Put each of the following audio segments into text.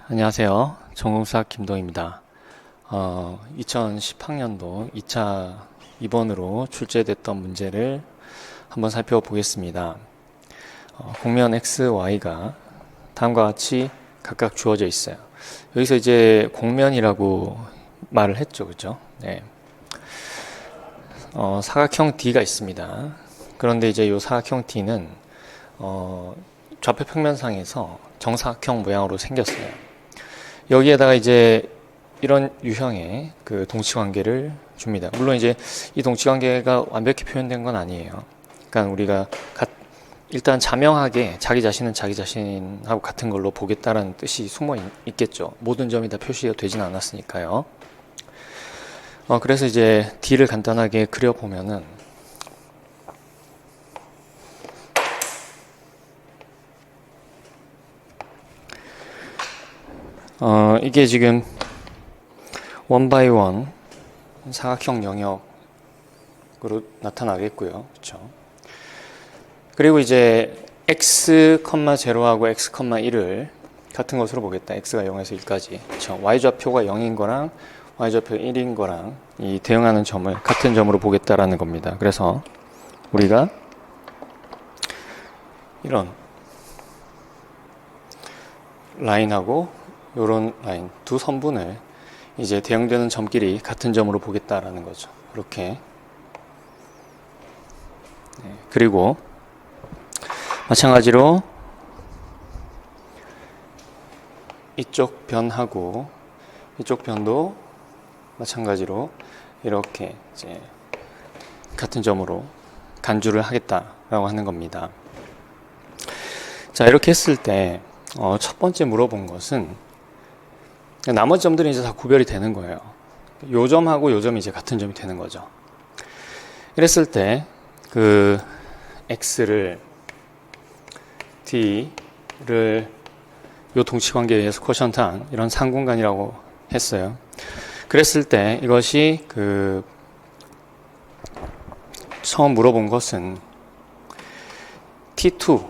안녕하세요. 전공수학 김동입니다. 2010학년도 2차 2번으로 출제됐던 문제를 한번 살펴보겠습니다. 공면 x, y가 다음과 같이 각각 주어져 있어요. 여기서 이제 공면이라고 말을 했죠. 그죠? 네. 사각형 D가 있습니다. 그런데 이제 이 사각형 D는 좌표 평면상에서 정사각형 모양으로 생겼어요. 여기에다가 이제 이런 유형의 그 동치관계를 줍니다. 물론 이제 이 동치관계가 완벽히 표현된 건 아니에요. 그러니까 우리가 일단 자명하게 자기 자신은 자기 자신하고 같은 걸로 보겠다라는 뜻이 숨어 있겠죠. 모든 점이 다 표시가 되진 않았으니까요. 그래서 이제 D를 간단하게 그려보면은 이게 지금 원 바이 원 사각형 영역으로 나타나겠고요. 그렇죠? 그리고 이제 x,0하고 x,1을 같은 것으로 보겠다. x가 0에서 1까지. 그렇죠? y좌표가 0인 거랑 y좌표 1인 거랑 이 대응하는 점을 같은 점으로 보겠다라는 겁니다. 그래서 우리가 이런 라인하고 요런 라인 두 선분을 이제 대응되는 점끼리 같은 점으로 보겠다라는 거죠. 이렇게. 네. 그리고 마찬가지로 이쪽 변하고 이쪽 변도 마찬가지로 이렇게 이제 같은 점으로 간주를 하겠다라고 하는 겁니다. 자, 이렇게 했을 때 첫 번째 물어본 것은 나머지 점들은 이제 다 구별이 되는 거예요. 요 점하고 요 점이 이제 같은 점이 되는 거죠. 이랬을 때 그 x를 d를 요 동치관계에 의해서 코션트한 이런 상공간이라고 했어요. 그랬을 때 이것이 그 처음 물어본 것은 T2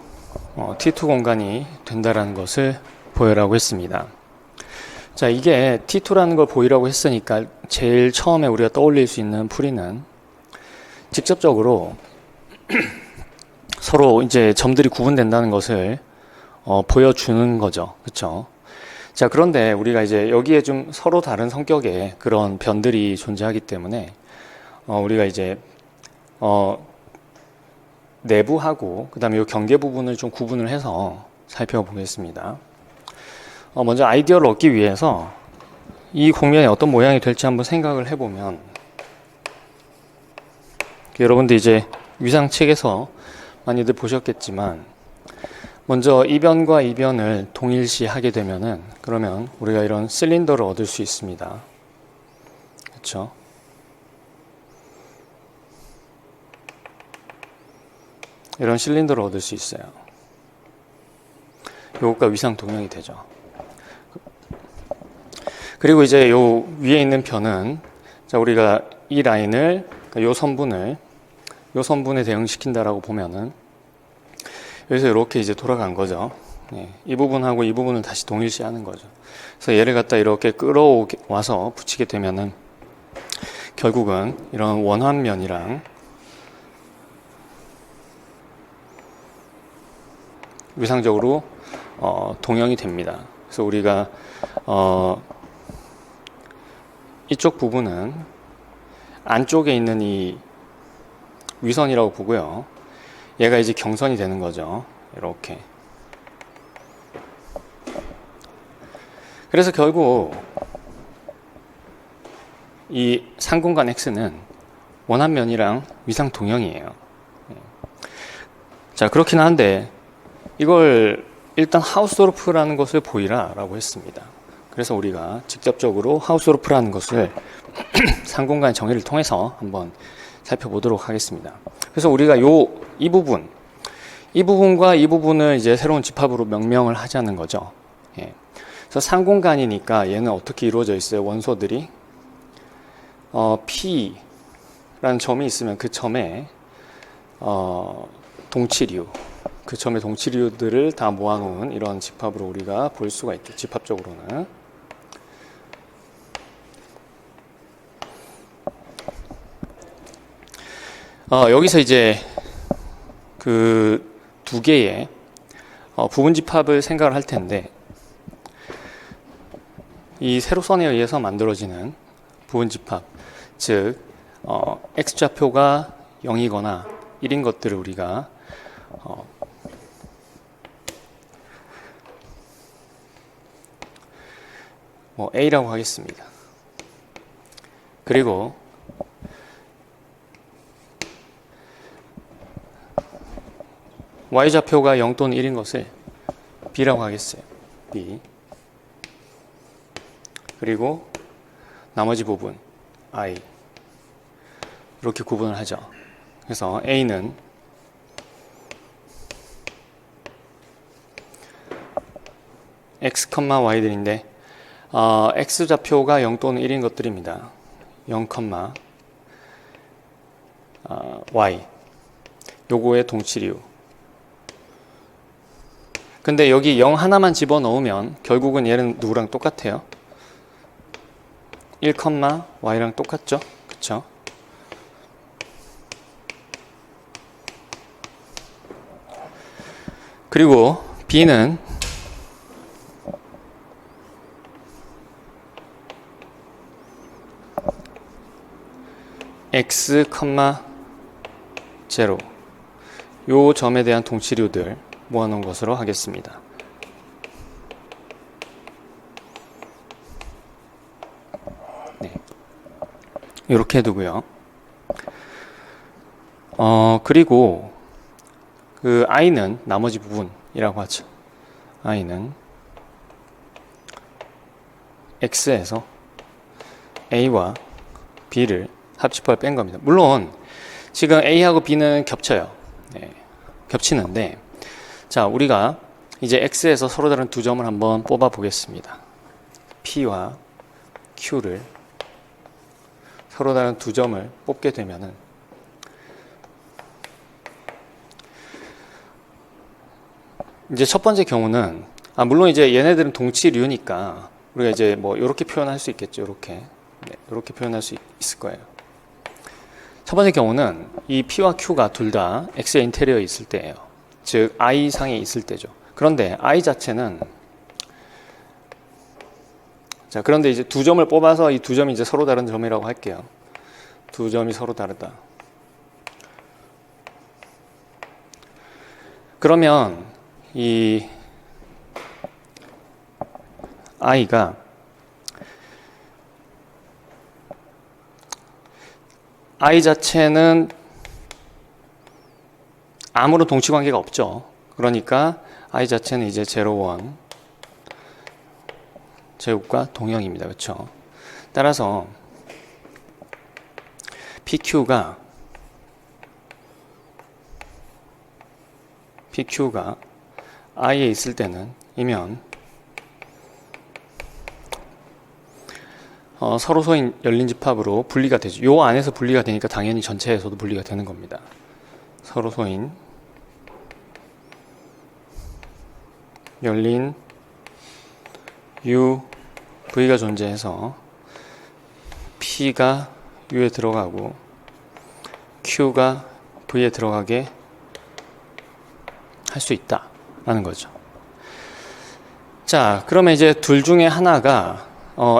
공간이 된다라는 것을 보여라고 했습니다. 자, 이게 T2라는 걸 보이라고 했으니까 제일 처음에 우리가 떠올릴 수 있는 풀이는 직접적으로 서로 이제 점들이 구분된다는 것을 보여주는 거죠. 그렇죠? 자, 그런데 우리가 이제 여기에 좀 서로 다른 성격의 그런 변들이 존재하기 때문에 우리가 이제 내부하고 그다음에 이 경계 부분을 좀 구분을 해서 살펴보겠습니다. 먼저 아이디어를 얻기 위해서 이 공면이 어떤 모양이 될지 한번 생각을 해보면, 여러분들 이제 위상책에서 많이들 보셨겠지만 먼저 이 변과 이 변을 동일시 하게 되면은 그러면 우리가 이런 실린더를 얻을 수 있습니다. 그렇죠? 이런 실린더를 얻을 수 있어요. 요것과 위상 동형이 되죠. 그리고 이제 요 위에 있는 변은, 자, 우리가 이 라인을, 요 선분에 대응시킨다라고 보면은 여기서 이렇게 이제 돌아간 거죠. 예, 이 부분하고 이 부분을 다시 동일시하는 거죠. 그래서 얘를 갖다 이렇게 끌어와서 붙이게 되면은 결국은 이런 원환면이랑 위상적으로 동형이 됩니다. 그래서 우리가 이쪽 부분은 안쪽에 있는 이 위선이라고 보고요. 얘가 이제 경선이 되는 거죠. 이렇게. 그래서 결국 이 상공간 x는 원한면이랑 위상 동형이에요. 자, 그렇긴 한데 이걸 일단 하우스도르프라는 것을 보이라 라고 했습니다. 그래서 우리가 직접적으로 하우스도르프라는 것을 상공간 정의를 통해서 한번 살펴보도록 하겠습니다. 그래서 우리가 이 부분과 이 부분을 이제 새로운 집합으로 명명을 하자는 거죠. 예. 그래서 상공간이니까 얘는 어떻게 이루어져 있어요? 원소들이 P라는 점이 있으면 그 점에 동치류 그 점의 동치류들을 다 모아놓은 이런 집합으로 우리가 볼 수가 있죠. 집합적으로는. 여기서 이제 그 두 개의 부분 집합을 생각을 할 텐데, 이 세로선에 의해서 만들어지는 부분 집합, 즉 x좌표가 0이거나 1인 것들을 우리가 A라고 하겠습니다. 그리고 y좌표가 0 또는 1인 것을 B라고 하겠어요. B. 그리고 나머지 부분 I. 이렇게 구분을 하죠. 그래서 A는 x, y들인데 x좌표가 0 또는 1인 것들입니다. 0, y. 요거의 동치류. 근데 여기 0 하나만 집어넣으면 결국은 얘는 누구랑 똑같아요? 1, y랑 똑같죠? 그쵸? 그리고 b는 x, 0 요 점에 대한 동치류들 모아놓은 것으로 하겠습니다. 네. 이렇게 해두고요. 그리고 그 i는 나머지 부분이라고 하죠. i는 x에서 a와 b를 합집합을 뺀 겁니다. 물론 지금 a하고 b는 겹쳐요. 네. 겹치는데, 자, 우리가 이제 x에서 서로 다른 두 점을 한번 뽑아 보겠습니다. p와 q를 서로 다른 두 점을 뽑게 되면은 이제 첫 번째 경우는 물론 이제 얘네들은 동치류니까 우리가 이제 뭐 이렇게 표현할 수 있겠죠. 이렇게. 네, 이렇게 표현할 수 있을 거예요. 첫 번째 경우는 이 P와 Q가 둘 다 X의 인테리어에 있을 때예요. 즉 I 상에 있을 때죠. 그런데 I 자체는 그런데 이제 두 점을 뽑아서 이 두 점이 이제 서로 다른 점이라고 할게요. 두 점이 서로 다르다. 그러면 이 I가 I 자체는 아무런 동치관계가 없죠. 그러니까 I 자체는 이제 0, 1 제곱과 동형입니다. 그렇죠? 따라서 PQ가 I에 있을 때는 이면 서로소인 열린 집합으로 분리가 되죠. 요 안에서 분리가 되니까 당연히 전체에서도 분리가 되는 겁니다. 서로소인 열린 U, V가 존재해서 P가 U에 들어가고 Q가 V에 들어가게 할 수 있다라는 거죠. 자, 그러면 이제 둘 중에 하나가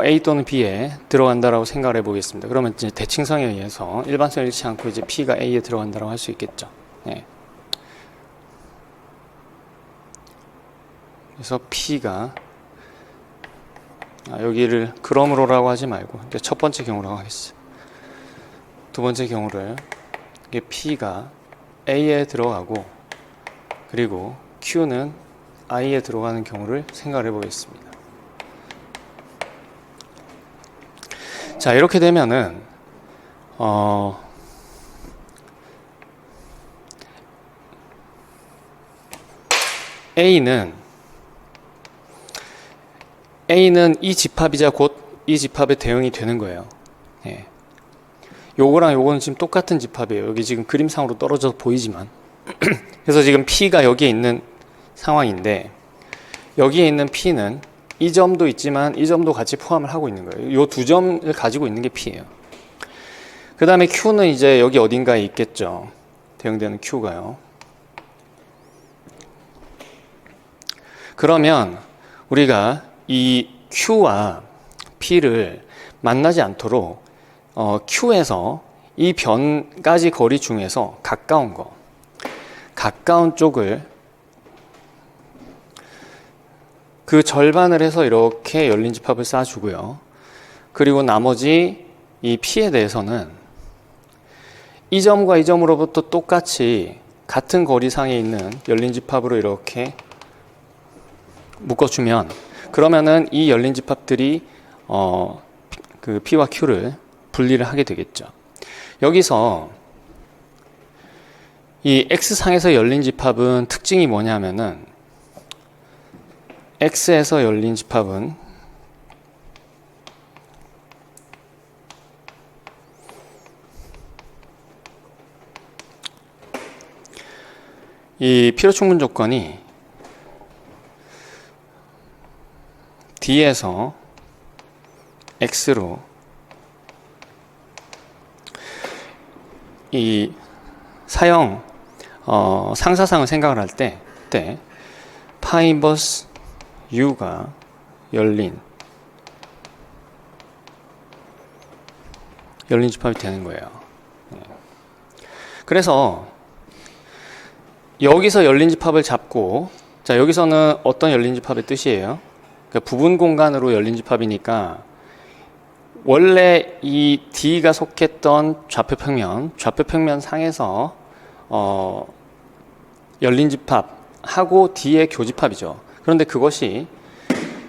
A 또는 B에 들어간다라고 생각을 해보겠습니다. 그러면 이제 대칭성에 의해서 일반성을 잃지 않고 이제 P가 A에 들어간다라고 할 수 있겠죠. 네. 그래서 P가 여기를 그러므로라고 하지 말고 이제 첫 번째 경우라고 하겠어요. 두 번째 경우를 이게 P가 A에 들어가고 그리고 Q는 I에 들어가는 경우를 생각을 해보겠습니다. 자, 이렇게 되면은 A는 이 집합이자 곧 이 집합의 대응이 되는 거예요. 예. 요거랑 요거는 지금 똑같은 집합이에요. 여기 지금 그림상으로 떨어져서 보이지만 그래서 지금 P가 여기에 있는 상황인데, 여기에 있는 P는 이 점도 있지만 이 점도 같이 포함을 하고 있는 거예요. 이 두 점을 가지고 있는 게 P예요. 그 다음에 Q는 이제 여기 어딘가에 있겠죠. 대응되는 Q가요. 그러면 우리가 이 Q와 P를 만나지 않도록 Q에서 이 변까지 거리 중에서 가까운 쪽을 그 절반을 해서 이렇게 열린 집합을 쌓아주고요. 그리고 나머지 이 P에 대해서는 이 점과 이 점으로부터 똑같이 같은 거리상에 있는 열린 집합으로 이렇게 묶어주면, 그러면은 이 열린 집합들이 그 P와 Q를 분리를 하게 되겠죠. 여기서 이 X상에서 열린 집합은 특징이 뭐냐면은, X에서 열린 집합은 이 필요충분 조건이 D에서 X로 이 사형 상사상을 생각을 할 때 파 인버스 U가 열린 집합이 되는 거예요. 그래서 여기서 열린 집합을 잡고, 자, 여기서는 어떤 열린 집합의 뜻이에요? 그러니까 부분 공간으로 열린 집합이니까 원래 이 D가 속했던 좌표평면 상에서 열린 집합하고 D의 교집합이죠. 그런데 그것이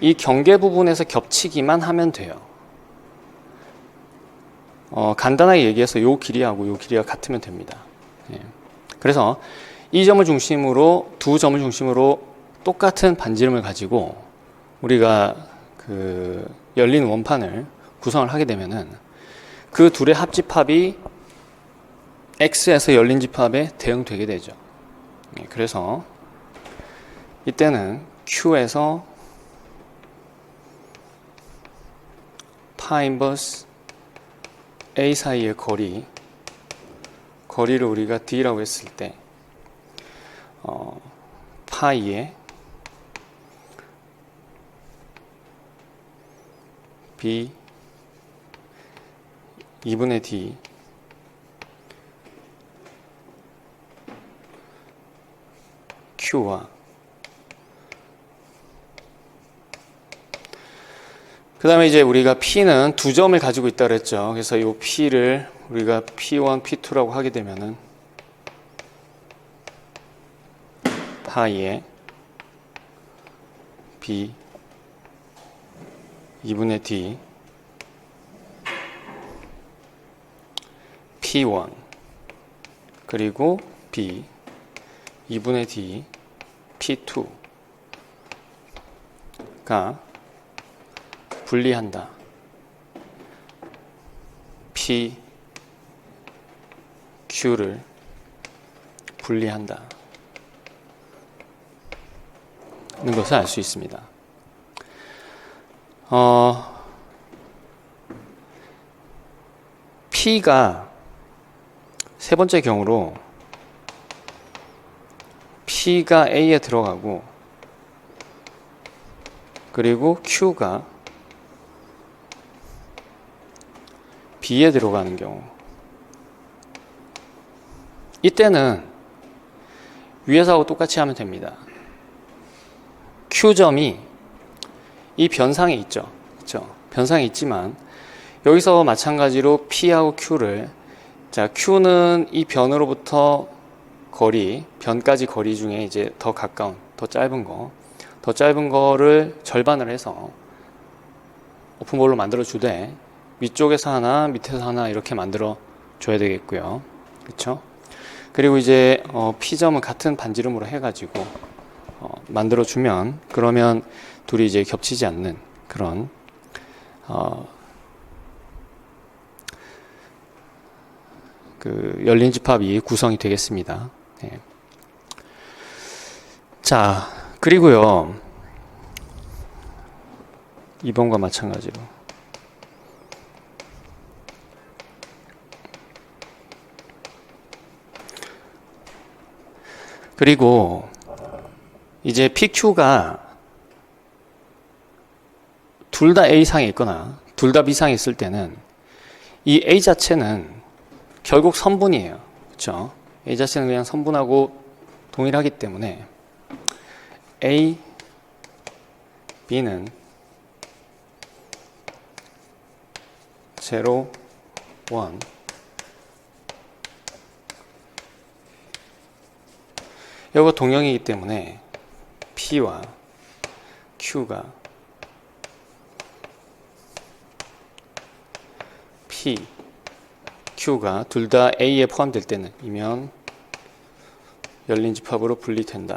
이 경계 부분에서 겹치기만 하면 돼요. 간단하게 얘기해서 요 길이하고 요 길이가 같으면 됩니다. 예. 그래서 이 점을 중심으로, 두 점을 중심으로 똑같은 반지름을 가지고 우리가 그 열린 원판을 구성을 하게 되면은 그 둘의 합집합이 X에서 열린 집합에 대응되게 되죠. 예. 그래서 이때는 Q에서 파 인버스 A 사이의 거리를 우리가 D라고 했을 때 파이의 B 2분의 D Q와 그 다음에 이제 우리가 P는 두 점을 가지고 있다 그랬죠. 그래서 이 P를 우리가 P1, P2라고 하게 되면은 파이의 B 2분의 D P1 그리고 B 2분의 D P2가 분리한다. P, Q를 분리한다. 는 것을 알 수 있습니다. P가 세 번째 경우로 P가 A에 들어가고 그리고 Q가 B에 들어가는 경우, 이때는 위에서 하고 똑같이 하면 됩니다. Q점이 이 변상에 있죠. 그렇죠? 변상에 있지만 여기서 마찬가지로 P하고 Q를, 자, Q는 이 변으로부터 변까지 거리 중에 이제 더 가까운, 더 짧은 거를 절반을 해서 오픈볼로 만들어 주되 위쪽에서 하나, 밑에서 하나 이렇게 만들어 줘야 되겠고요. 그렇죠? 그리고 이제 P점은 같은 반지름으로 해가지고 만들어 주면, 그러면 둘이 이제 겹치지 않는 그런 그 열린 집합이 구성이 되겠습니다. 네. 자, 그리고요. 2번과 마찬가지로. 그리고 이제 PQ가 둘 다 A 이상이 있거나 둘 다 B 이상이 있을 때는 이 A 자체는 결국 선분이에요. 그렇죠? A 자체는 그냥 선분하고 동일하기 때문에 A, B는 0, 1 이거 동형이기 때문에 P와 Q가 P, Q가 둘 다 A에 포함될 때는 이면 열린 집합으로 분리된다.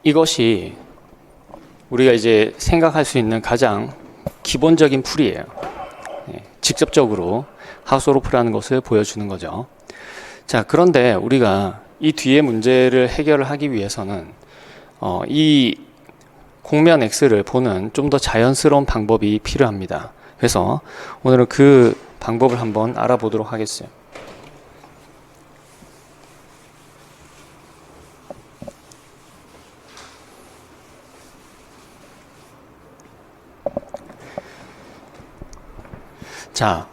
이것이 우리가 이제 생각할 수 있는 가장 기본적인 풀이에요. 직접적으로 하수로 풀하는 것을 보여주는 거죠. 자, 그런데 우리가 이 뒤에 문제를 해결을 하기 위해서는 이 공면 X를 보는 좀 더 자연스러운 방법이 필요합니다. 그래서 오늘은 그 방법을 한번 알아보도록 하겠어요. 자,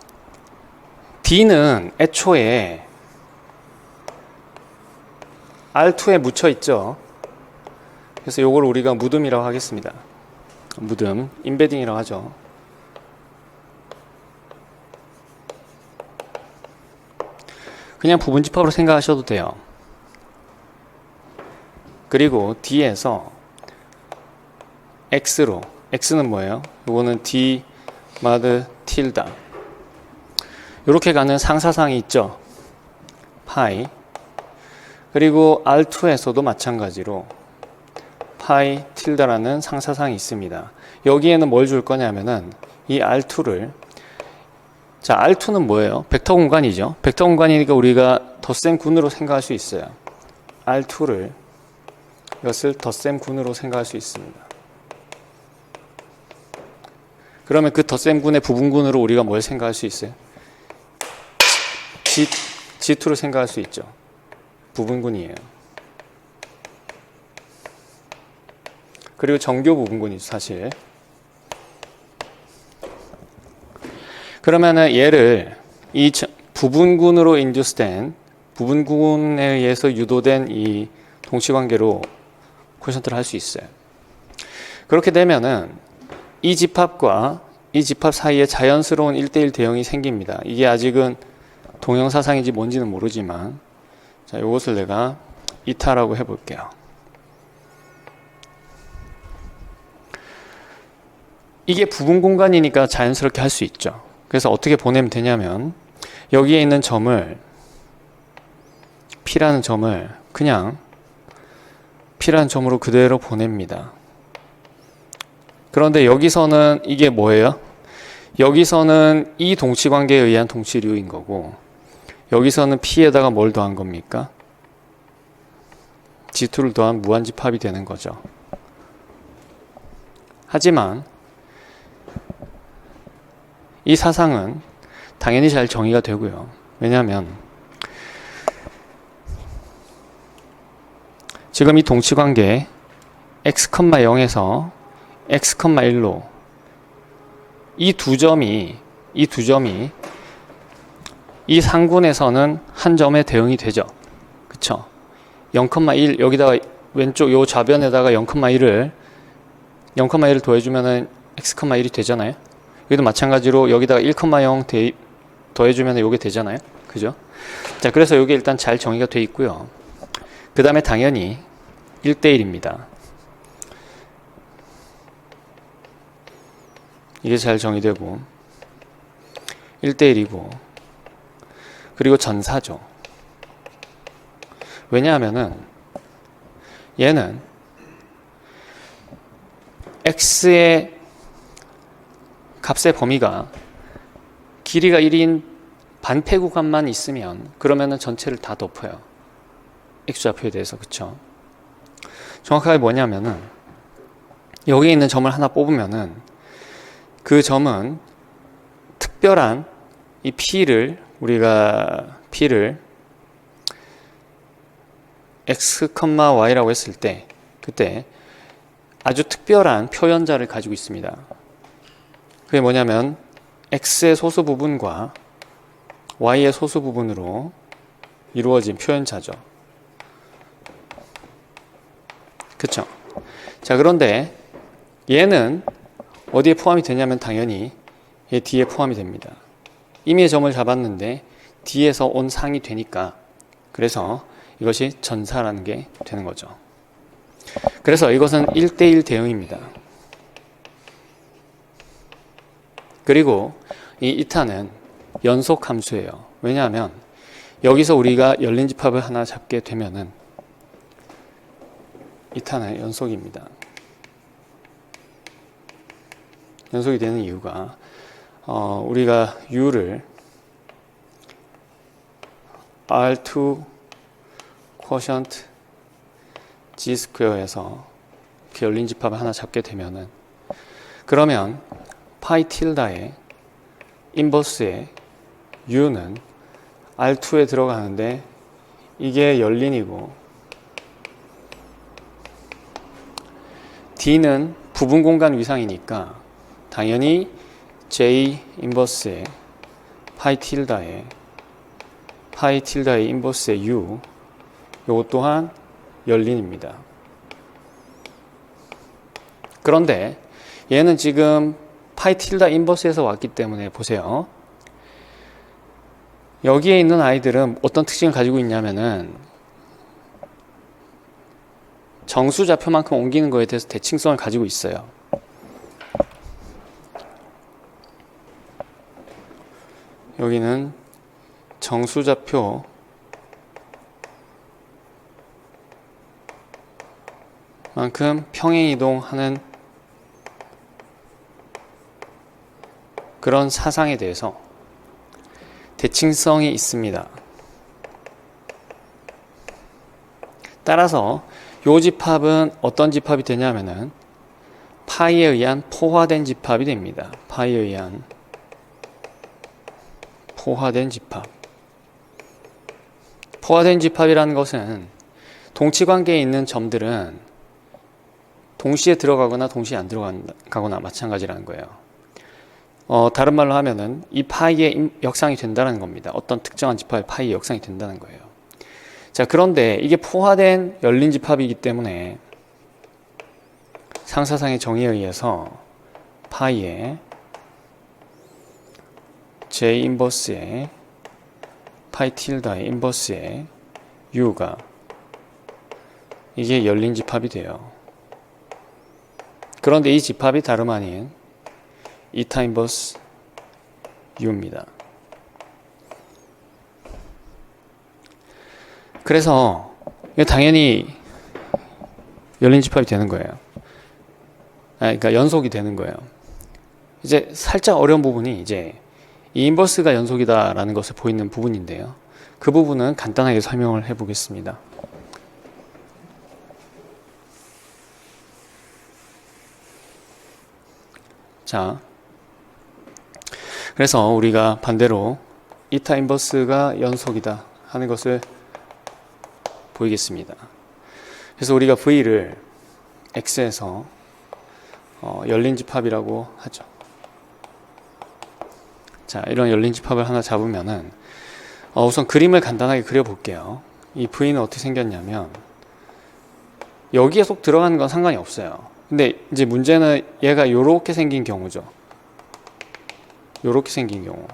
D는 애초에 R2에 묻혀 있죠. 그래서 이걸 우리가 무듬이라고 하겠습니다. 무듬, 인베딩이라고 하죠. 그냥 부분집합으로 생각하셔도 돼요. 그리고 D에서 X로, X는 뭐예요? 이거는 D 마드 틸다. 이렇게 가는 상사상이 있죠. 파이. 그리고 R2에서도 마찬가지로 파이 틸다라는 상사상이 있습니다. 여기에는 뭘 줄 거냐면은 이 R2를, 자, R2는 뭐예요? 벡터 공간이죠. 벡터 공간이니까 우리가 덧셈 군으로 생각할 수 있어요. R2를 이것을 덧셈 군으로 생각할 수 있습니다. 그러면 그 덧셈 군의 부분군으로 우리가 뭘 생각할 수 있어요? G2를 생각할 수 있죠. 부분군이에요. 그리고 정교 부분군이죠, 사실. 그러면은 얘를 이 부분군으로 인듀스된, 부분군에 의해서 유도된 이 동시관계로 퀘션트를 할 수 있어요. 그렇게 되면은 이 집합과 이 집합 사이에 자연스러운 1대1 대응이 생깁니다. 이게 아직은 동형사상인지 뭔지는 모르지만, 자, 이것을 내가 이타라고 해볼게요. 이게 부분 공간이니까 자연스럽게 할 수 있죠. 그래서 어떻게 보내면 되냐면 여기에 있는 점을, P라는 점을 그냥 P라는 점으로 그대로 보냅니다. 그런데 여기서는 이게 뭐예요? 여기서는 이 동치관계에 의한 동치류인 거고, 여기서는 P에다가 뭘 더한 겁니까? G2를 더한 무한집합이 되는 거죠. 하지만 이 사상은 당연히 잘 정의가 되고요. 왜냐하면 지금 이 동치관계 x,0에서 x,1로 이 두 점이 이 상군에서는 한 점에 대응이 되죠. 그쵸? 0,1 여기다가 왼쪽 요 좌변에다가 0,1을 더해주면은 x,1이 되잖아요. 여기도 마찬가지로 여기다가 1,0 더해주면 이게 되잖아요. 그죠? 자, 그래서 이게 일단 잘 정의가 돼 있고요. 그 다음에 당연히 1대1입니다. 이게 잘 정의되고 1대1이고, 그리고 전사죠. 왜냐하면은 얘는 x의 값의 범위가 길이가 1인 반폐 구간만 있으면 그러면은 전체를 다 덮어요. X좌표에 대해서. 그쵸? 정확하게 뭐냐면은 여기 있는 점을 하나 뽑으면은 그 점은 특별한 이 우리가 P를 X, Y라고 했을 때 그때 아주 특별한 표현자를 가지고 있습니다. 그게 뭐냐면 X의 소수 부분과 Y의 소수 부분으로 이루어진 표현자죠. 그쵸? 자, 그런데 얘는 어디에 포함이 되냐면 당연히 얘 D에 포함이 됩니다. 임의의 점을 잡았는데 D에서 온 상이 되니까, 그래서 이것이 전사라는 게 되는 거죠. 그래서 이것은 1대1 대응입니다. 그리고 이 이타는 연속 함수예요. 왜냐하면 여기서 우리가 열린 집합을 하나 잡게 되면은 이타는 연속입니다. 연속이 되는 이유가 우리가 U를 R2 quotient G 스퀘어에서 열린 집합을 하나 잡게 되면은, 그러면 파이 틸다의 인버스의 U는 R2에 들어가는데 이게 열린이고 D는 부분 공간 위상이니까 당연히 J 인버스의 파이 틸다의 인버스의 U, 요것 또한 열린입니다. 그런데 얘는 지금 파이 틸다 인버스에서 왔기 때문에 보세요. 여기에 있는 아이들은 어떤 특징을 가지고 있냐면은 정수좌표만큼 옮기는 거에 대해서 대칭성을 가지고 있어요. 여기는 정수좌표 만큼 평행이동하는 그런 사상에 대해서 대칭성이 있습니다. 따라서 이 집합은 어떤 집합이 되냐면은 파이에 의한 포화된 집합이 됩니다. 파이에 의한 포화된 집합. 포화된 집합이라는 것은 동치관계에 있는 점들은 동시에 들어가거나 동시에 안 들어가거나 마찬가지라는 거예요. 다른 말로 하면은 이 파이의 역상이 된다는 겁니다. 어떤 특정한 집합의 파이의 역상이 된다는 거예요. 자, 그런데 이게 포화된 열린 집합이기 때문에 상사상의 정의에 의해서 파이의 J 인버스의 파이 틸다의 인버스의 U가 이게 열린 집합이 돼요. 그런데 이 집합이 다름 아닌 이타 인버스 U입니다. 그래서 당연히 열린 집합이 되는 거예요. 그러니까 연속이 되는 거예요. 이제 살짝 어려운 부분이 이제 이 인버스가 연속이다라는 것을 보이는 부분인데요. 그 부분은 간단하게 설명을 해 보겠습니다. 자, 그래서 우리가 반대로 이타 인버스가 연속이다 하는 것을 보이겠습니다. 그래서 우리가 V를 X에서 열린 집합이라고 하죠. 자, 이런 열린 집합을 하나 잡으면은 우선 그림을 간단하게 그려볼게요. 이 V는 어떻게 생겼냐면 여기에 쏙 들어가는 건 상관이 없어요. 근데 이제 문제는 얘가 이렇게 생긴 경우죠. 이렇게 생긴 경우.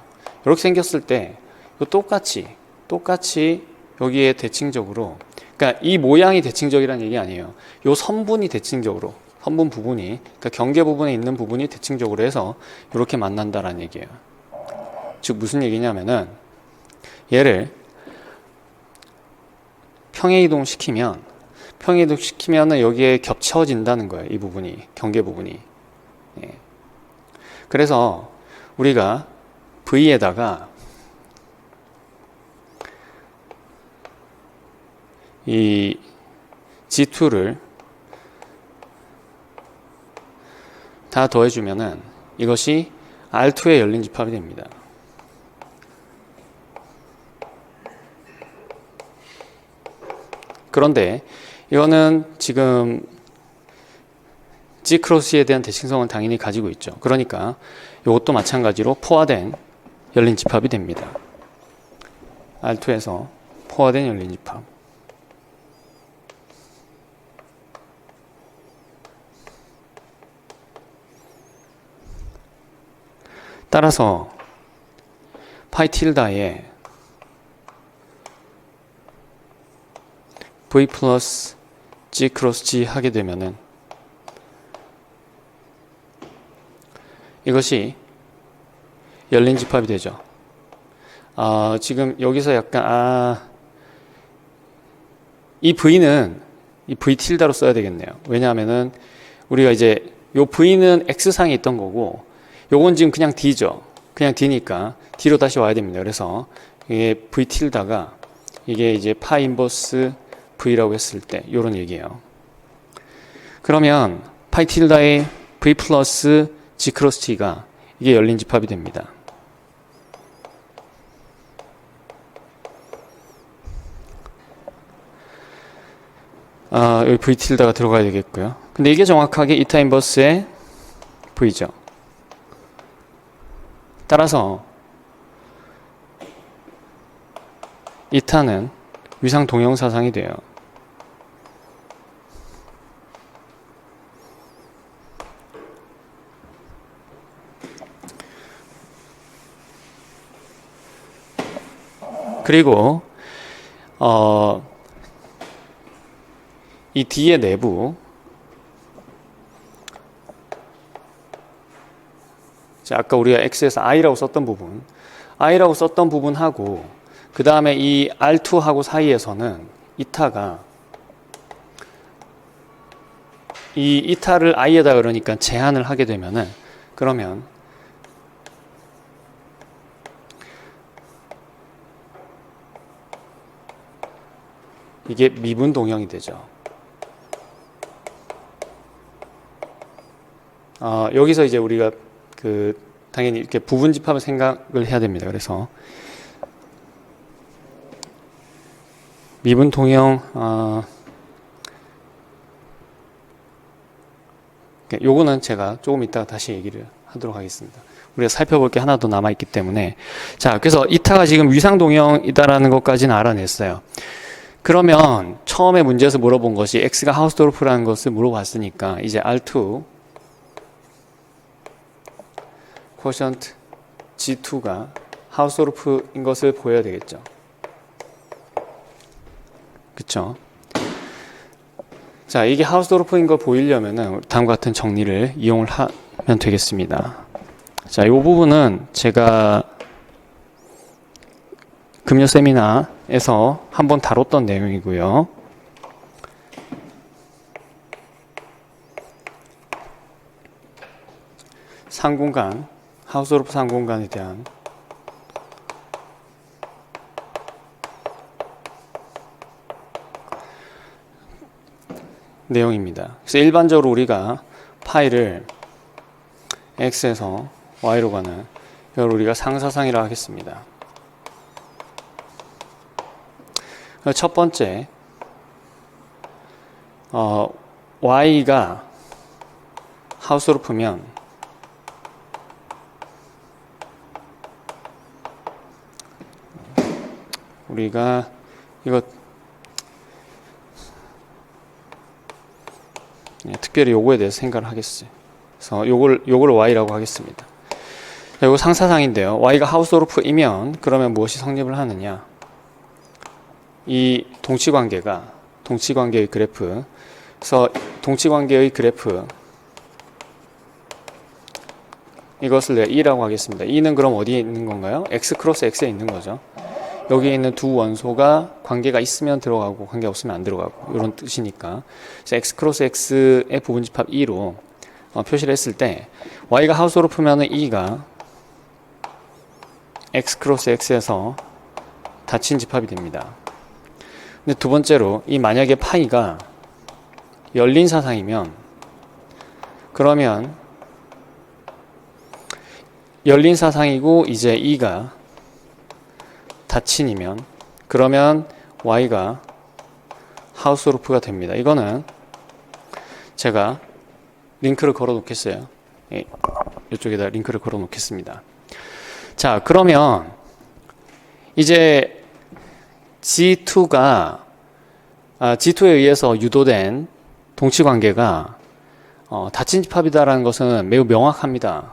이렇게 생겼을 때 똑같이 여기에 대칭적으로, 그러니까 이 모양이 대칭적이라는 얘기 아니에요. 이 선분이 대칭적으로, 선분 부분이, 그러니까 경계 부분에 있는 부분이 대칭적으로 해서 이렇게 만난다라는 얘기예요. 즉 무슨 얘기냐면은 얘를 평행이동시키면 여기에 겹쳐진다는 거예요. 이 부분이, 경계 부분이. 예. 그래서 우리가 V에다가 이 G2를 다 더해주면은 이것이 R2의 열린 집합이 됩니다. 그런데 이거는 지금 G 크로스에 대한 대칭성은 당연히 가지고 있죠. 그러니까 이것도 마찬가지로 포화된 열린 집합이 됩니다. R2에서 포화된 열린 집합. 따라서 파이 틸다에 V 플러스 G 크로스 G 하게 되면은 이것이 열린 집합이 되죠. 지금 여기서 약간 이 V는 이 V 틸다로 써야 되겠네요. 왜냐하면은 우리가 이제 요 V는 X상에 있던 거고 요건 지금 그냥 D죠. 그냥 D니까 D로 다시 와야 됩니다. 그래서 이게 V 틸다가 이게 이제 파이 인버스 V라고 했을 때 요런 얘기예요. 그러면 파이 틸다의 V 플러스 G 크로스 T가 이게 열린 집합이 됩니다. 여기 V 틸다가 들어가야 되겠고요. 근데 이게 정확하게 이타 인버스의 V죠. 따라서 이타는 위상 동형사상이 돼요. 그리고 이 D의 내부 자, 아까 우리가 X에서 I라고 썼던 부분하고 그 다음에 이 R2하고 사이에서는 이타가 이 이타를 I에다 그러니까 제한을 하게 되면은 그러면 이게 미분 동형이 되죠. 여기서 이제 우리가 당연히 이렇게 부분 집합을 생각을 해야 됩니다. 그래서 미분 동형 요거는 제가 조금 이따가 다시 얘기를 하도록 하겠습니다. 우리가 살펴볼 게 하나 더 남아있기 때문에 자, 그래서 이타가 지금 위상 동형이다라는 것까지는 알아냈어요. 그러면 처음에 문제에서 물어본 것이 X가 하우스도르프라는 것을 물어봤으니까 이제 R2 쿼션트 G2가 하우스도르프인 것을 보여야 되겠죠. 그쵸? 자, 이게 하우스도르프인 걸 보이려면은 다음과 같은 정리를 이용을 하면 되겠습니다. 자, 이 부분은 제가 금요 세미나에서 한번 다뤘던 내용이고요. 상공간, 하우스도르프 상공간에 대한 내용입니다. 그래서 일반적으로 우리가 파이를 X에서 Y로 가는 이걸 우리가 상사상이라고 하겠습니다. 첫 번째, Y가 하우스도르프면 우리가 이거 특별히 요거에 대해서 생각을 하겠어요. 그래서 요걸 Y라고 하겠습니다. 요거 상사상인데요. Y가 하우스도르프이면 그러면 무엇이 성립을 하느냐? 이 동치관계의 그래프. 그래서 동치관계의 그래프 이것을 내가 E라고 하겠습니다. E는 그럼 어디에 있는 건가요? X 크로스 X에 있는 거죠. 여기에 있는 두 원소가 관계가 있으면 들어가고 관계 없으면 안 들어가고 이런 뜻이니까 그래서 X 크로스 X의 부분집합 E로 표시를 했을 때 Y가 하우스도르프면은 E가 X 크로스 X에서 닫힌 집합이 됩니다. 근데 두 번째로 이 만약에 파이가 열린 사상이면 그러면 열린 사상이고 이제 E가 닫힌이면 그러면 Y가 하우스루프가 됩니다. 이거는 제가 링크를 걸어 놓겠어요. 이쪽에다 링크를 걸어 놓겠습니다. 자, 그러면 이제 G2에 의해서 유도된 동치관계가 닫힌 집합이다라는 것은 매우 명확합니다.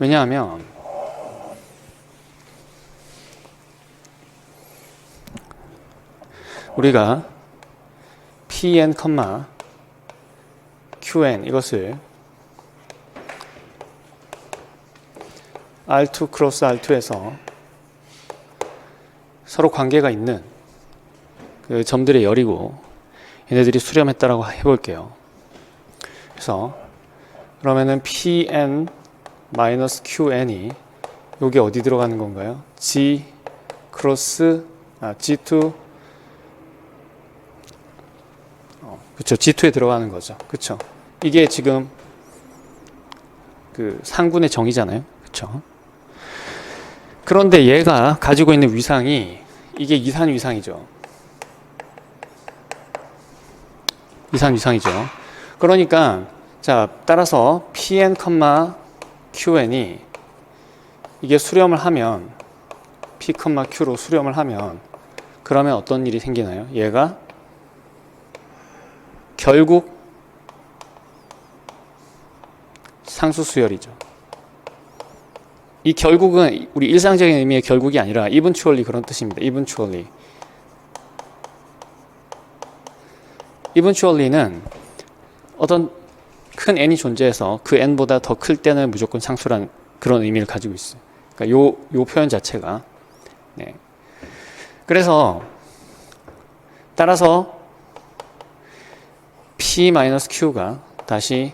왜냐하면 우리가 Pn, Qn 이것을 R2 크로스 R2에서 서로 관계가 있는 그 점들의 열이고 얘네들이 수렴했다라고 해볼게요. 그래서 그러면은 Pn 마이너스 Qn이 여기 어디 들어가는 건가요? G 크로스 G2 그쵸, G2에 들어가는 거죠. 그쵸. 이게 지금 그 상군의 정의잖아요. 그쵸. 그런데 얘가 가지고 있는 위상이 이게 이산 위상이죠. 이산 위상이죠. 그러니까 자, 따라서 Pn, Qn이 이게 수렴을 하면 P, Q로 수렴을 하면 그러면 어떤 일이 생기나요? 얘가 결국 상수수열이죠. 이 결국은 우리 일상적인 의미의 결국이 아니라 eventually 그런 뜻입니다. eventually는 어떤 큰 n이 존재해서 그 n보다 더 클 때는 무조건 상수라는 그런 의미를 가지고 있어요. 그러니까 요 표현 자체가 네. 그래서 따라서 P-Q가 다시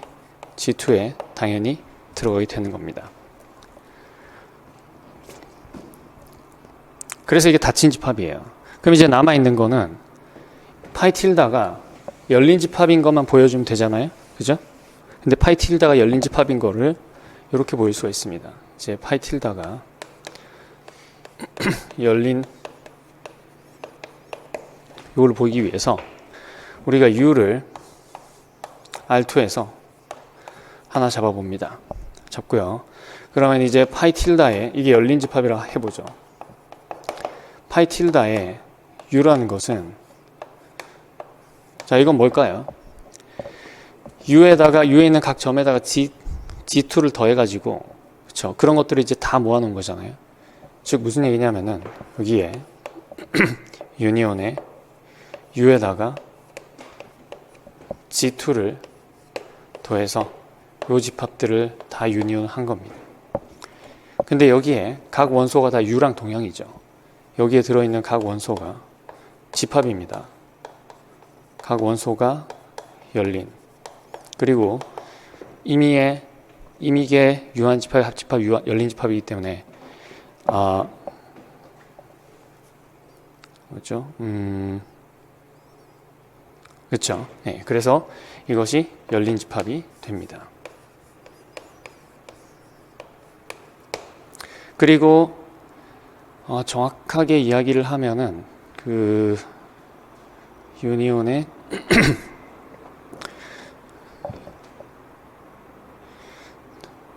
G2에 당연히 들어가게 되는 겁니다. 그래서 이게 닫힌 집합이에요. 그럼 이제 남아있는 거는 파이 틸다가 열린 집합인 것만 보여주면 되잖아요. 그죠? 근데 파이 틸다가 열린 집합인 거를 이렇게 보일 수가 있습니다. 이제 파이 틸다가 열린 이걸 보기 위해서 우리가 U를 R2에서 하나 잡아봅니다. 잡고요. 그러면 이제 파이 틸다에 이게 열린 집합이라 해보죠. 파이 틸다에 U라는 것은 자 이건 뭘까요? U에 있는 각 점에다가 G2를 더해가지고 그쵸 그런 것들을 이제 다 모아놓은 거잖아요. 즉 무슨 얘기냐면은 여기에 유니온에 U에다가 G2를 더해서 요 집합들을 다 유니온 한 겁니다. 근데 여기에 각 원소가 다 U랑 동형이죠. 여기에 들어있는 각 원소가 집합입니다. 각 원소가 열린 그리고 임의계 유한집합, 합집합, 열린 집합이기 때문에 그렇죠? 그렇죠. 네, 그래서 이것이 열린 집합이 됩니다. 그리고 정확하게 이야기를 하면은 그 유니온의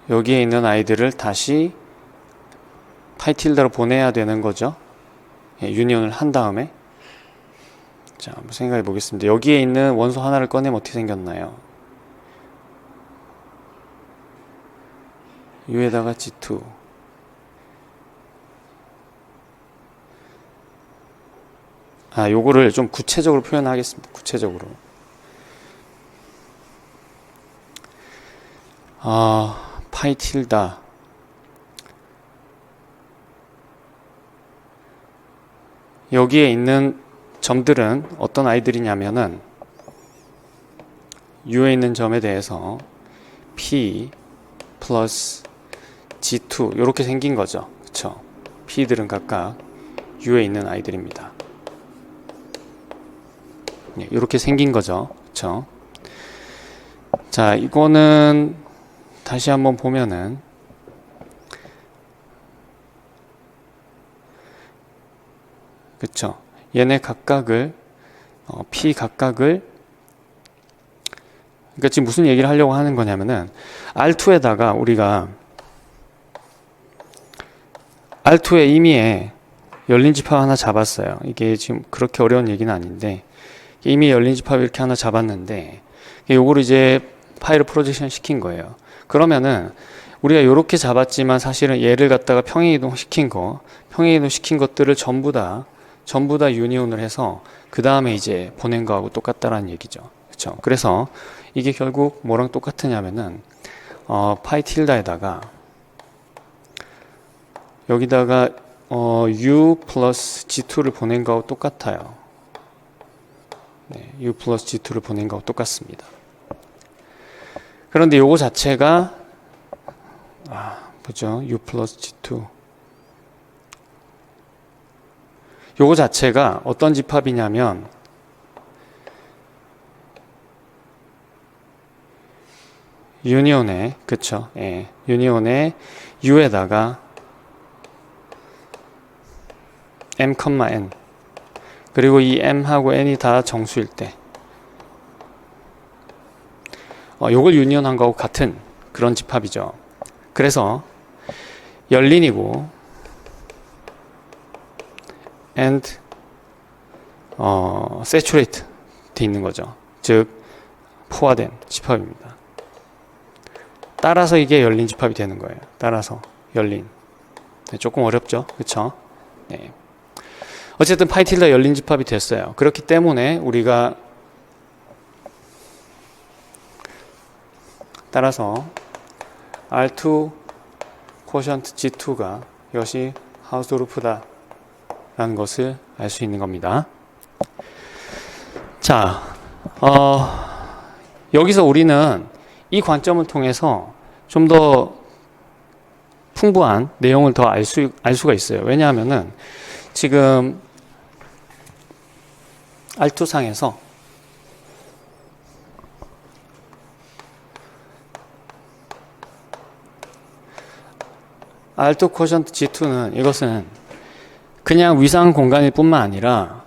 여기에 있는 아이들을 다시 파이틸다로 보내야 되는 거죠. 예, 유니온을 한 다음에 자, 한번 생각해 보겠습니다. 여기에 있는 원소 하나를 꺼내면 어떻게 생겼나요? U에다가 G2 요거를 좀 구체적으로 표현하겠습니다. 구체적으로 파이 틸다 여기에 있는 점들은 어떤 아이들이냐면은 U에 있는 점에 대해서 P 플러스 G2 이렇게 생긴 거죠. 그쵸? P들은 각각 U에 있는 아이들입니다. 이렇게 생긴 거죠. 그쵸? 자, 이거는 다시 한번 보면은 그쵸? 얘네 각각을 P 각각을 그러니까 지금 무슨 얘기를 하려고 하는 거냐면은 R2에다가 우리가 R2에 이미 열린 집합 하나 잡았어요. 이게 지금 그렇게 어려운 얘기는 아닌데 이미 열린 집합 이렇게 하나 잡았는데 요거를 이제 파일을 프로젝션 시킨 거예요. 그러면은 우리가 이렇게 잡았지만 사실은 얘를 갖다가 평행이동 시킨 것들을 전부 다 유니온을 해서 그 다음에 이제 보낸 거하고 똑같다라는 얘기죠. 그렇죠? 그래서 이게 결국 뭐랑 똑같으냐면은 파이 틸다에다가 여기다가 U 플러스 G2를 보낸 거하고 똑같아요. 네, U 플러스 G2를 보낸 거하고 똑같습니다. 그런데 요거 자체가 보죠. U 플러스 G2 요거 자체가 어떤 집합이냐면 유니온에 그쵸? 예, 유니온에 U에다가 M, N 그리고 이 M하고 N이 다 정수일 때 요걸 유니온한 거하고 같은 그런 집합이죠. 그래서 열린이고 and saturated 돼 있는 거죠. 즉 포화된 집합입니다. 따라서 이게 열린 집합이 되는 거예요. 따라서 열린. 네, 조금 어렵죠, 그렇죠? 네. 어쨌든 파이 틸다 열린 집합이 됐어요. 그렇기 때문에 우리가 따라서 R2 quotient G2가 이것이 하우스도르프다 라는 것을 알 수 있는 겁니다. 자, 여기서 우리는 이 관점을 통해서 좀 더 풍부한 내용을 더 알 수가 있어요. 왜냐하면은 지금 R2상에서 R2 quotient G2는 이것은 그냥 위상 공간일 뿐만 아니라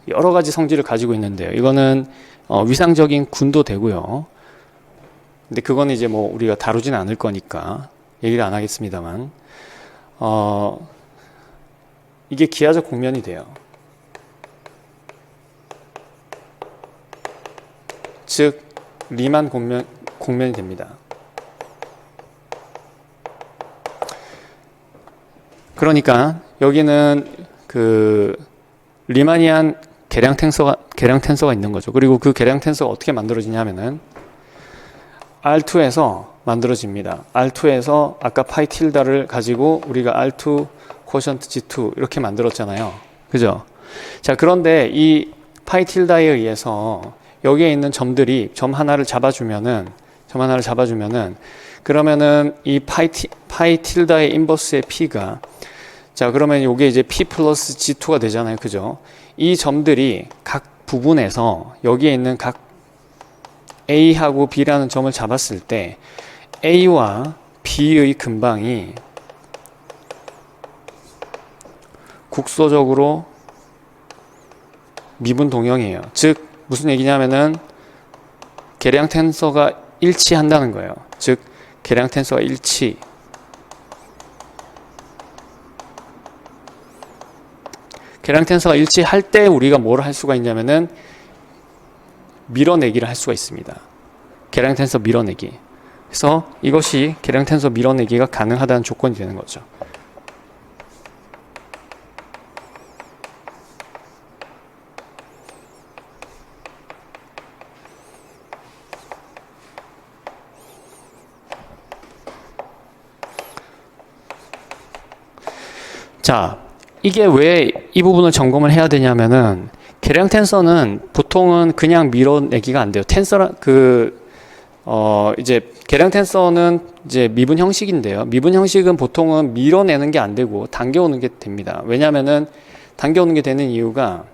여러 가지 성질을 가지고 있는데요. 이거는 위상적인 군도 되고요. 근데 그거는 이제 뭐 우리가 다루진 않을 거니까 얘기를 안 하겠습니다만, 이게 기하적 공면이 돼요. 즉 리만 공면이 됩니다. 그러니까 여기는 그 리마니안 계량 텐서가 있는 거죠. 그리고 그 계량 텐서가 어떻게 만들어지냐면은 R2에서 만들어집니다. R2에서 아까 파이 틸다를 가지고 우리가 R2 quotient G2 이렇게 만들었잖아요. 그죠? 자, 그런데 이 파이 틸다에 의해서 여기에 있는 점들이 점 하나를 잡아주면은 그러면은 이 파이 틸다의 인버스의 P가 자, 그러면 이게 이제 P 플러스 G2가 되잖아요. 그죠? 이 점들이 각 부분에서 여기에 있는 각 A하고 B라는 점을 잡았을 때 A와 B의 근방이 국소적으로 미분 동형이에요. 즉 무슨 얘기냐면은 계량 텐서가 일치한다는 거예요. 즉 계량 텐서가 일치. 계량 텐서가 일치할 때 우리가 뭘 할 수가 있냐면은 밀어내기를 할 수가 있습니다. 계량 텐서 밀어내기. 그래서 이것이 계량 텐서 밀어내기가 가능하다는 조건이 되는 거죠. 자, 이게 왜 이 부분을 점검을 해야 되냐면은 계량 텐서는 보통은 그냥 밀어내기가 안 돼요. 이제 계량 텐서는 이제 미분 형식인데요. 미분 형식은 보통은 밀어내는 게 안 되고 당겨오는 게 됩니다. 왜냐면은 당겨오는 게 되는 이유가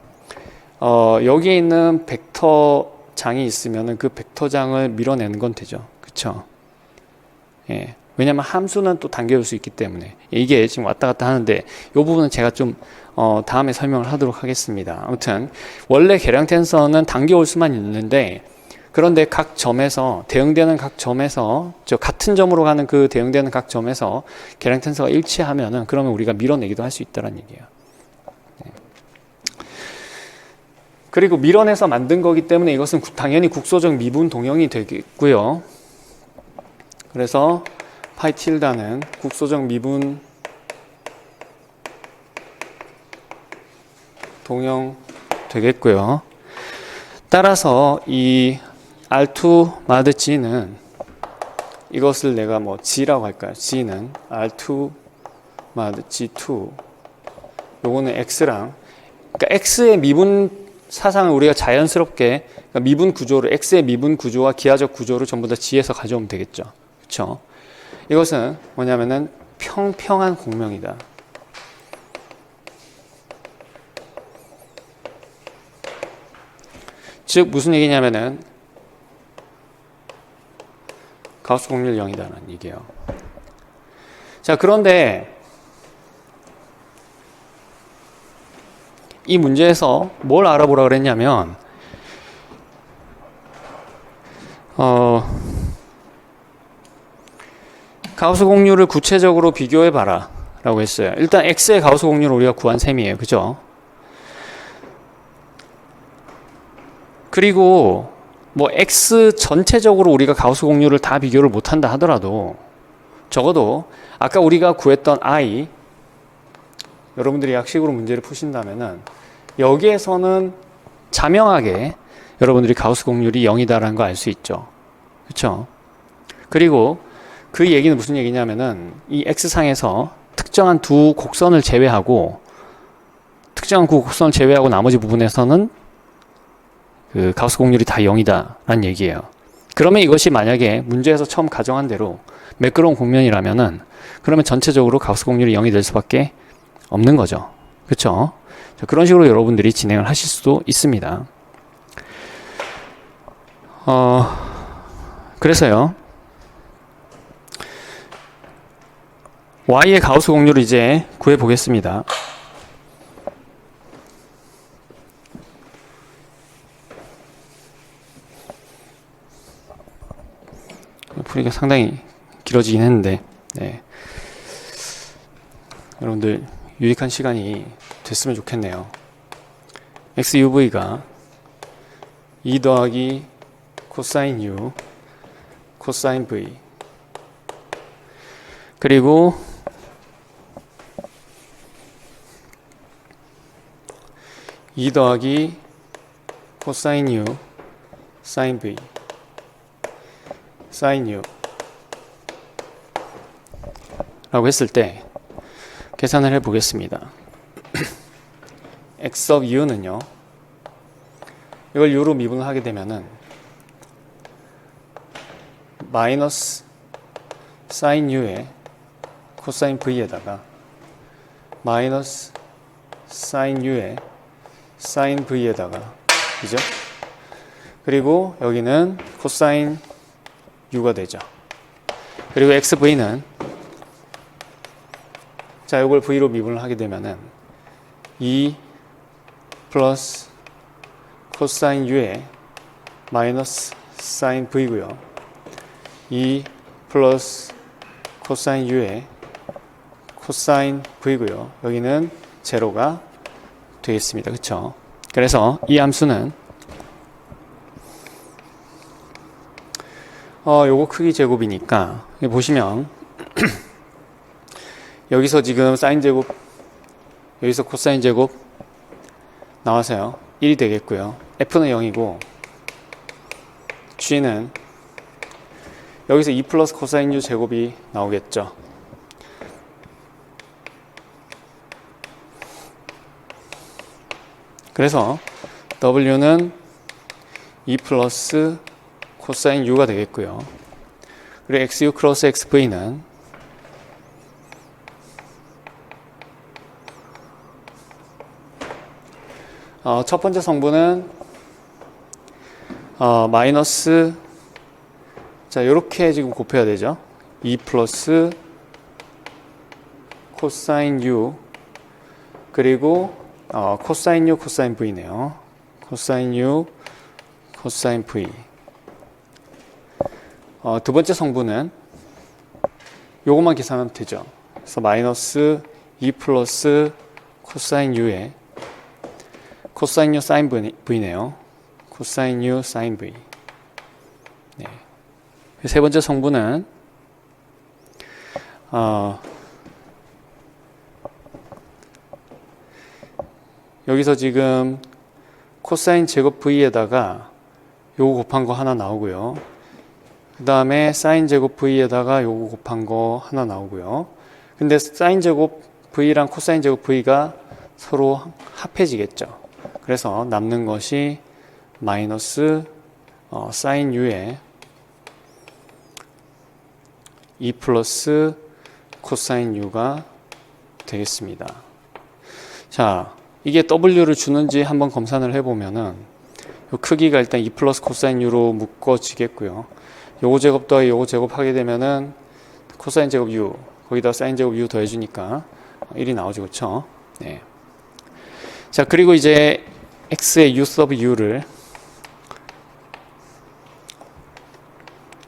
여기에 있는 벡터장이 있으면 그 벡터장을 밀어내는 건 되죠. 그쵸? 예. 왜냐면 함수는 또 당겨올 수 있기 때문에 이게 지금 왔다 갔다 하는데 이 부분은 제가 좀 다음에 설명을 하도록 하겠습니다. 아무튼 원래 계량 텐서는 당겨올 수만 있는데 그런데 각 점에서 대응되는 각 점에서 같은 점으로 가는 그 대응되는 각 점에서 계량 텐서가 일치하면은 그러면 우리가 밀어내기도 할 수 있다는 얘기예요. 네. 그리고 밀어내서 만든 거기 때문에 이것은 당연히 국소적 미분 동형이 되겠고요. 그래서 파이 틸다는 국소적 미분 동형 되겠고요. 따라서 이 R2 마드 G는 이것을 내가 뭐 G라고 할까요? G는 R2 마드 G2 요거는 X랑 그러니까 X의 미분 사상을 우리가 자연스럽게 그러니까 미분 구조를 X의 미분 구조와 기하적 구조를 전부 다 G에서 가져오면 되겠죠. 그렇죠? 이것은 뭐냐면은 평평한 공명이다. 즉 무슨 얘기냐면은 가우스 공률 0이다라는 얘기예요. 자, 그런데 이 문제에서 뭘 알아보라 그랬냐면 가우스 공률을 구체적으로 비교해 봐라 라고 했어요. 일단 X의 가우스 공률을 우리가 구한 셈이에요. 그죠? 그리고 뭐 X 전체적으로 우리가 가우스 공률을 다 비교를 못한다 하더라도 적어도 아까 우리가 구했던 I 여러분들이 약식으로 문제를 푸신다면은 여기에서는 자명하게 여러분들이 가우스 공률이 0이다라는 거 알 수 있죠. 그렇죠? 그리고 그 얘기는 무슨 얘기냐면은 이 X상에서 특정한 두 곡선을 제외하고 나머지 부분에서는 그 가우스 공률이 다 0이다라는 얘기예요. 그러면 이것이 만약에 문제에서 처음 가정한 대로 매끄러운 곡면이라면은 그러면 전체적으로 가우스 공률이 0이 될 수밖에 없는 거죠. 그렇죠? 그런 식으로 여러분들이 진행을 하실 수도 있습니다. 그래서요. Y의 가우스 공률을 이제 구해 보겠습니다. 풀이가 상당히 길어지긴 했는데, 네. 여러분들 유익한 시간이 됐으면 좋겠네요. XUV가 2 더하기 코사인 U 코사인 V 그리고 이 더하기 코사인 U 사인 V 사인 U 라고 했을 때 계산을 해 보겠습니다. X of U는요 이걸 U로 미분을 하게 되면은 마이너스 사인 U에 코사인 V에다가 마이너스 사인 U에 사인 V에다가 그죠? 그리고 여기는 코사인 U가 되죠. 그리고 XV는 자, 이걸 V로 미분을 하게 되면은 2 플러스 코사인 U에 마이너스 사인 V고요. 2 플러스 코사인 U에 코사인 V고요. 여기는 제로가 되겠습니다. 그쵸? 그래서 이 함수는 요거 크기 제곱이니까 보시면 여기서 지금 사인 제곱 여기서 코사인 제곱 나와서요 1이 되겠고요. F는 0이고 G는 여기서 2 플러스 코사인 U 제곱이 나오겠죠. 그래서 W는 2 플러스 코사인 U가 되겠고요. 그리고 XU 크로스 XV는 첫 번째 성분은 마이너스, 자, 요렇게 지금 곱해야 되죠. 2 플러스 코사인 U 그리고 코사인 U 코사인 V네요. 코사인 U 코사인 V. 두 번째 성분은 요것만 계산하면 되죠. 그래서 마이너스 2 플러스 코사인 U에 코사인 U 사인 V네요. 코사인 U 사인 V. 네. 세 번째 성분은 여기서 지금 코사인 제곱 V에다가 요거 곱한 거 하나 나오고요. 그 다음에 사인 제곱 V에다가 요거 곱한 거 하나 나오고요. 근데 사인 제곱 V랑 코사인 제곱 V가 서로 합해지겠죠. 그래서 남는 것이 마이너스 사인 U에 2 플러스 코사인 U가 되겠습니다. 자, 이게 W를 주는지 한번 검산을 해보면은 요 크기가 일단 2 플러스 코사인 U로 묶어지겠고요. 요거 제곱 더하기 요거 제곱 하게 되면은 코사인 제곱 U 거기다 사인 제곱 U 더해주니까 1이 나오죠. 그쵸? 네. 자, 그리고 이제 X의 U 서브 U를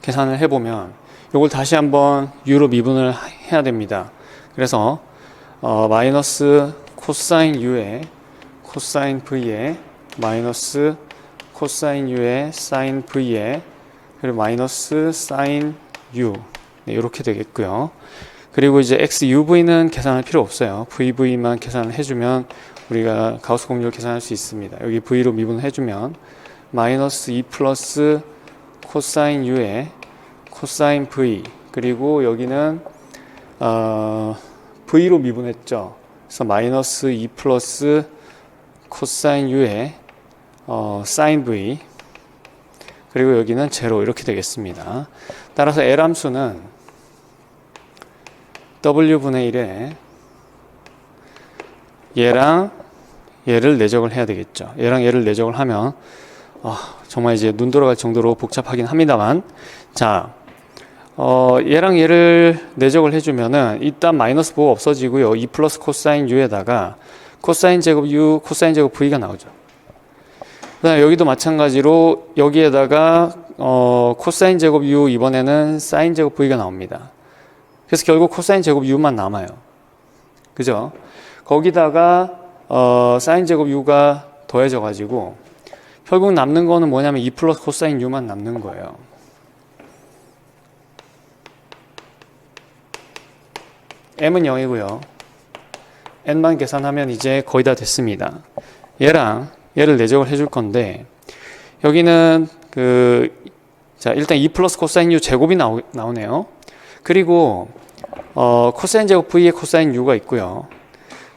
계산을 해보면 요걸 다시 한번 U로 미분을 해야 됩니다. 그래서 마이너스 코사인 U에 코사인 V에 마이너스 코사인 U에 사인 V에 그리고 마이너스 사인 U 네, 이렇게 되겠고요. 그리고 이제 XUV는 계산할 필요 없어요. VV만 계산을 해주면 우리가 가우스 공률 계산할 수 있습니다. 여기 V로 미분을 해주면 마이너스 2 플러스 코사인 U에 코사인 V 그리고 여기는 V로 미분했죠. 그래서 마이너스 2 플러스 코사인 U에 사인 V 그리고 여기는 제로 이렇게 되겠습니다. 따라서 L 함수는 W분의 1에 얘랑 얘를 내적을 해야 되겠죠. 얘랑 얘를 내적을 하면 정말 이제 눈 돌아갈 정도로 복잡하긴 합니다만 자 얘랑 얘를 내적을 해주면은 일단 마이너스 보고 없어지고요. 2 플러스 코사인 U에다가 코사인 제곱 U, 코사인 제곱 V가 나오죠. 그 다음에 여기도 마찬가지로 여기에다가 코사인 제곱 U 이번에는 사인 제곱 V가 나옵니다. 그래서 결국 코사인 제곱 U만 남아요. 그죠? 거기다가 사인 제곱 U가 더해져 가지고 결국 남는 거는 뭐냐면 2 플러스 코사인 U만 남는 거예요. M은 0이고요. N만 계산하면 이제 거의 다 됐습니다. 얘랑 얘를 내적을 해줄 건데 여기는 자 일단 2 플러스 코사인 U 제곱이 나오네요. 그리고 코사인 제곱 V에 코사인 U가 있고요.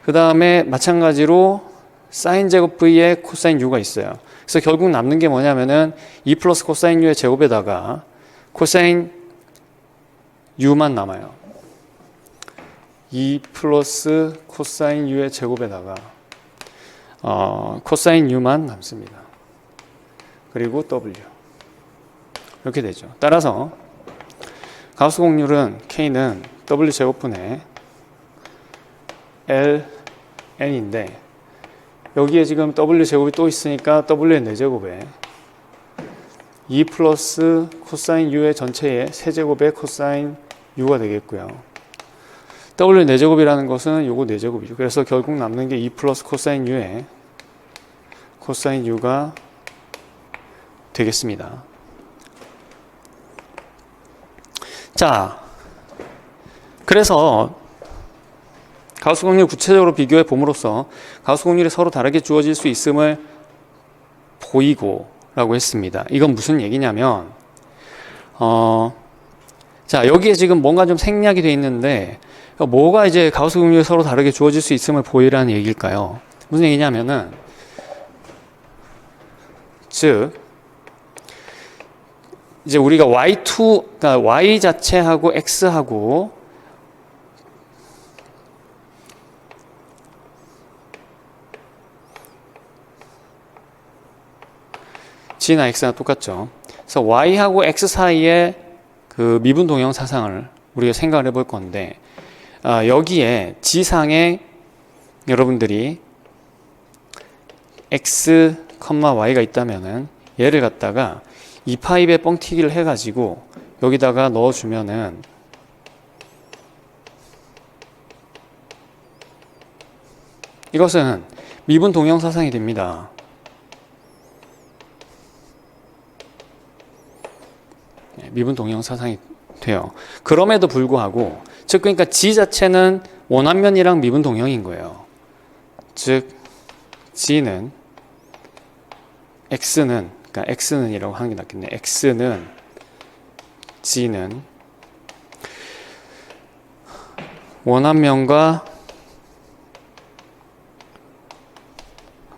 그 다음에 마찬가지로 사인 제곱 V에 코사인 U가 있어요. 그래서 결국 남는 게 뭐냐면은 2 플러스 코사인 U의 제곱에다가 코사인 U만 남아요. 2 플러스 코사인 U의 제곱에다가 코사인 U만 남습니다. 그리고 W 이렇게 되죠. 따라서 가우스 공률은 K는 W 제곱분의 LN인데 여기에 지금 W 제곱이 또 있으니까 W의 4제곱에 2 플러스 코사인 U의 전체의 세제곱의 코사인 U가 되겠고요. W 4제곱이라는 것은 요거 4제곱이죠. 그래서 결국 남는 게 2 플러스 코사인 U에 코사인 U가 되겠습니다. 자, 그래서 가우스 공률 구체적으로 비교해 봄으로써 가우스 공률이 서로 다르게 주어질 수 있음을 보이고 라고 했습니다. 이건 무슨 얘기냐면 자, 여기에 지금 뭔가 좀 생략이 되어 있는데 뭐가 이제 가우스 공률이 서로 다르게 주어질 수 있음을 보이라는 얘기일까요? 무슨 얘기냐면은 즉 이제 우리가 y2, 그러니까 y 자체하고 x하고 G나 X나 똑같죠. 그래서 Y하고 X 사이의 그 미분 동형 사상을 우리가 생각을 해볼 건데, 여기에 G상에 여러분들이 X, Y가 있다면은 얘를 갖다가 2파이에 뻥튀기를 해가지고 여기다가 넣어주면은 이것은 미분 동형 사상이 됩니다. 미분 동형 사상이 돼요. 그럼에도 불구하고, 즉 그러니까 G 자체는 원한면이랑 미분 동형인 거예요. 즉 G는 X는, 그러니까 X는 이라고 하는 게 낫겠네. X는 G는 원한면과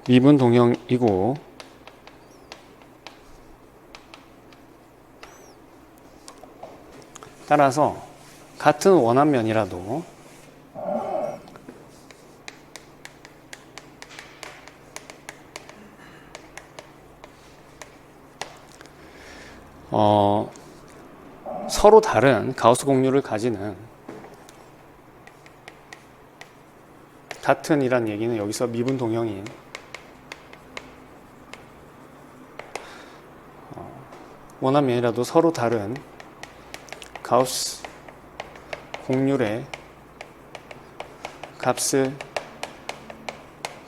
미분 동형이고, 따라서 같은 원한면이라도 서로 다른 가우스 공률을 가지는, 같은 이란 얘기는 여기서 미분 동형인 원한면이라도 서로 다른 가우스 공률의 값을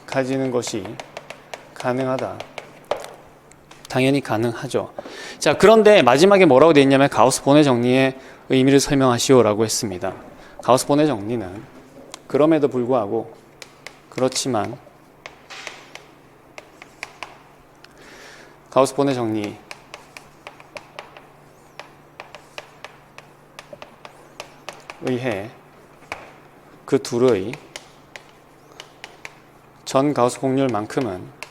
가지는 것이 가능하다. 당연히 가능하죠. 자, 그런데 마지막에 뭐라고 되어 있냐면 가우스 본의 정리의 의미를 설명하시오라고 했습니다. 가우스 본의 정리는 그럼에도 불구하고, 그렇지만 가우스 본의 정리 의해 그 둘의 전 가우스 공률만큼은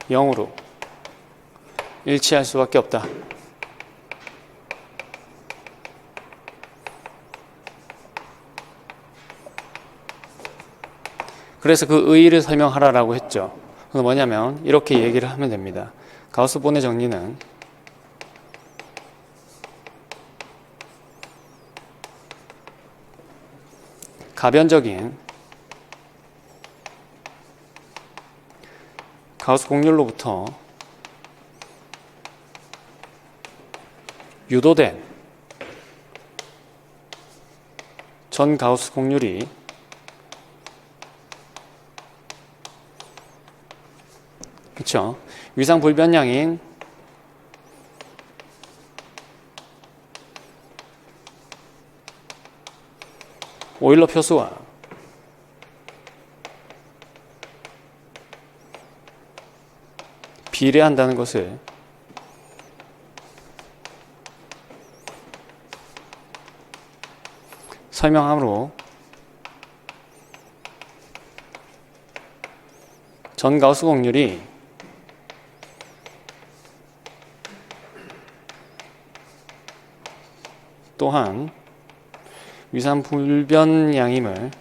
영으로 일치할 수밖에 없다. 그래서 그 의의를 설명하라라고 했죠. 그건 뭐냐면 이렇게 얘기를 하면 됩니다. 가우스 본의 정리는 가변적인 가우스 공률로부터 유도된 전 가우스 공률이 그렇죠. 위상 불변량인 오일러 표수와 비례한다는 것을 설명함으로 전 가우스 공률이 또한 위상 불변량임을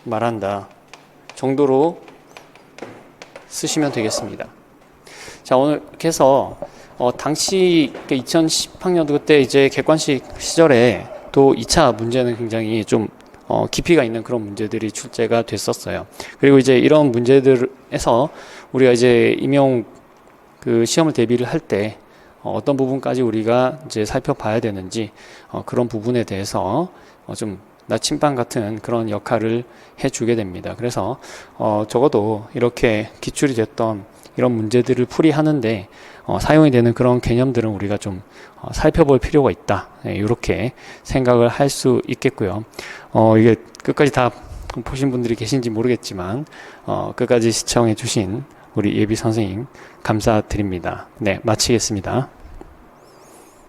말한다 정도로 쓰시면 되겠습니다. 자, 오늘 이렇게 해서 당시 2010학년도 그때 이제 객관식 시절에 또 2차 문제는 굉장히 좀 깊이가 있는 그런 문제들이 출제가 됐었어요. 그리고 이제 이런 문제들에서 우리가 이제 임용 그 시험을 대비를 할 때 어떤 부분까지 우리가 이제 살펴봐야 되는지 그런 부분에 대해서 좀 나침반 같은 그런 역할을 해주게 됩니다. 그래서 적어도 이렇게 기출이 됐던 이런 문제들을 풀이하는데 사용이 되는 그런 개념들은 우리가 좀 살펴볼 필요가 있다. 네, 이렇게 생각을 할 수 있겠고요. 이게 끝까지 다 보신 분들이 계신지 모르겠지만 끝까지 시청해 주신 우리 예비 선생님 감사드립니다. 네, 마치겠습니다.